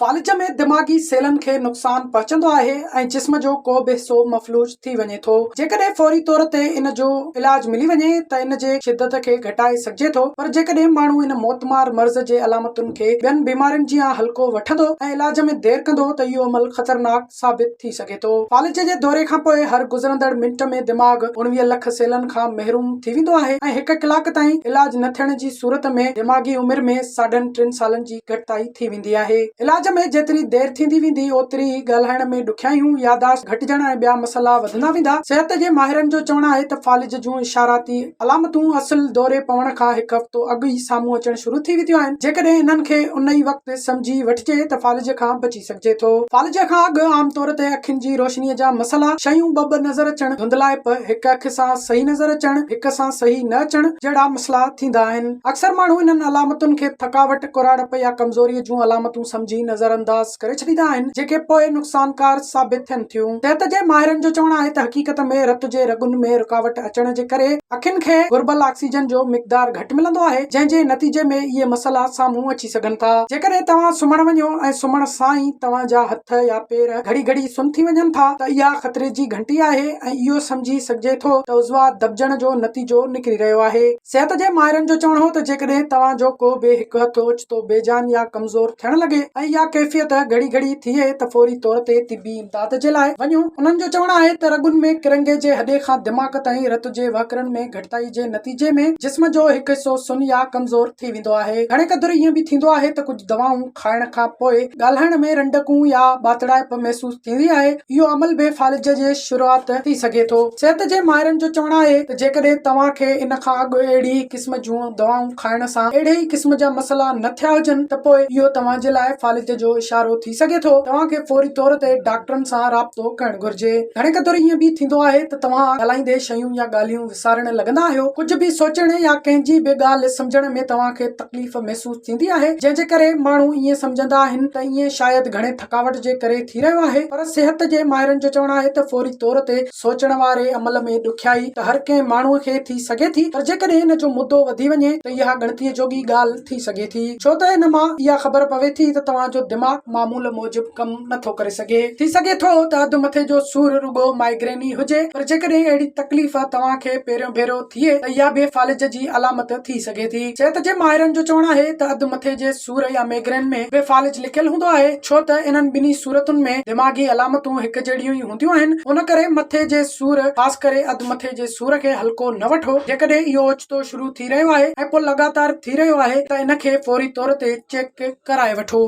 फालिज में दिमाग़ी सेलन खे नुक़सान पहुचंदो आहे ऐं जिस्म जो को बि हिस्सो मफ़लूज थी वञे थो। जेकॾहिं फौरी तौर ते इन जो इलाज मिली वञे त इन जे शिदत खे घटाए सघिजे थो, पर जेकॾहिं माण्हू इन मौतमार मर्ज़ जे अलामतुनि खे ॿियनि बीमारियुनि जी हल्को वठंदो ऐं इलाज में देर कंदो त इहो अमल ख़तरनाक साबित थी सघे थो। फालिज जे दौरे खां पोइ हर गुज़रंदड़ मिंट में दिमाग़ 19 लख सेलन खां महरूम थी वेंदो आहे ऐं 1 कलाक ताईं इलाज न थियण जी सूरत में दिमाग़ी उमिरि में 3.5 सालनि जी घटिताई थी वेंदी आहे। इलाज में जेतिरी देर थींदी वेंदी ओतिरी ॻाल्हाइण में ॾुखियाइयूं, यादाश्त घटिजण ऐं ॿिया मसइला वधंदा वेंदा। सिहत जे माहिरनि जो चवणु आहे त फालिज जूं इशाराती अलामतूं असुल दौरे पवण खां 1 हफ़्तो अॻु ई साम्हूं अचण शुरू थी वेंदियूं आहिनि। जेकॾहिं इन्हनि खे उन ई वक़्तु सम्झी वठिजे त फालिज खां बची सघिजे थो। फालिज खां अॻु आम तौर ते अखियुनि जी रोशनीअ जा मसइला, शयूं ॿ नज़र अचण, धुंधलाइप, हिक अखि सां सही नज़र अचण, हिक सां सही न अचण जहिड़ा मसइला थींदा आहिनि। अक्सर माण्हू इन्हनि अलामतुनि खे थकावट, कुराड़प या कमज़ोरीअ जूं अलामतूं सम्झी नज़रअंदाज़ करे छॾींदा आहिनि, जेके पोइ नुक़सानकार साबित थियनि थियूं। सिहत जे माहिरनि जो चवणु आहे त हक़ीक़त में रत जे रगुनि में रुकावट अचण जे करे अखियुनि खे घुर्बल ऑक्सीजन जो मिक़दार घटि मिलंदो आहे, जंहिं जे नतीजे में इहे मसइला साम्हूं अची सघनि था। जेकॾहिं तव्हां सुम्हण वञो ऐं सुम्हण सां ई तव्हां जा हथ या पेर घड़ी घड़ी सुन थी वञनि था त इहा ख़तरे जी घंटी आहे ऐं इहो सम्झी सघिजे थो त उज़वा दॿजण जो नतीजो निकिरी रहियो आहे। सिहत जे माहिरनि जो चवणु हो त जेकॾहिं तव्हां जो को बि हिकु हथु ओचितो बेजान या कमज़ोर थियण लॻे ऐं इहा कैफ़ियत घड़ी घड़ी थिए त फौरी तौर ते तिबी इमदाद जे लाइ वञो। उन्हनि जो चवणु आहे त रगुनि में किरंगे जे हॾे खां दिमाग़ ताईं रत जे वहकिरनि में घटिताई जे नतीजे में जिस्म जो हिकु हिस्सो सुन या कमज़ोर थी वेंदो आहे। घणे क़दुरु ईअं बि थींदो आहे त कुझु दवाऊं खाइण खां पोइ ॻाल्हाइण में रंडकूं या ॿातड़ाइप महसूस थींदी आहे। इहो अमल बि फालिज जे शुरूआत थी सघे थो। सिहत जे माहिरनि जो चवणु आहे त जेकॾहिं तव्हां खे इन खां अॻु अहिड़ी क़िस्म जूं दवाऊं खाइण सां अहिड़े ई क़िस्म जा मसइला न थिया हुजनि त पोइ इहो तव्हां जे लाइ फालिज जो इशारो थी सघे थो। तव्हां खे फौरी तौर ते डॉक्टरनि सां राब्तो करणु घुर्जे। घणे क़दुरु ईअं बि थींदो आहे त तव्हां ॻाल्हाईंदे शयूं या ॻाल्हियूं विसारण लॻंदा आहियो। कुझु बि सोचण या कंहिंजी बि ॻाल्हि सम्झण में तव्हां खे तकलीफ़ महसूस थींदी आहे, जंहिं जे करे माण्हू ईअं सम्झंदा आहिनि त ईअं शायदि घणे थकावट जे करे थी रहियो आहे। पर सिहत जे माहिरनि जो चवणु आहे त फौरी तौर ते सोचण वारे अमल में ॾुखियाई त हर कंहिं माण्हूअ खे थी सघे थी, पर जेकॾहिं इन जो मुदो वधी वञे त इहा गणतीअ जोगी ॻाल्हि थी सघे थी, छो त इन मां इहा ख़बर पवे थी त तव्हां जो दिमाग़ मामूल मूजिबि कमु नथो करे सघे। थी सघे थो त अधु मथे जो सूर रुगो माइग्रेन ई हुजे, पर जेकॾहिं अहिड़ी तकलीफ़ तव्हां खे पहिरियों भेरो थिए त इहा बि फालिज जी अलामत थी सघे थी। सिहत जे माहिरनि जो चवणु आहे त अधु मथे जे सूर या माइग्रेन में बि फालिज लिखियल हूंदो आहे, छो त इन्हनि ॿिन्ही सूरतुनि में दिमाग़ी अलामतूं हिकु जहिड़ियूं ई हूंदियूं आहिनि। उन करे मथे जे सूर, ख़ासि करे अधु मथे जे सूर खे हल्को न वठो। जेकॾहिं इहो ओचितो शुरू थी रहियो आहे ऐं पोइ लगातार थी रहियो आहे त इन खे फौरी तौर ते चेक कराए वठो।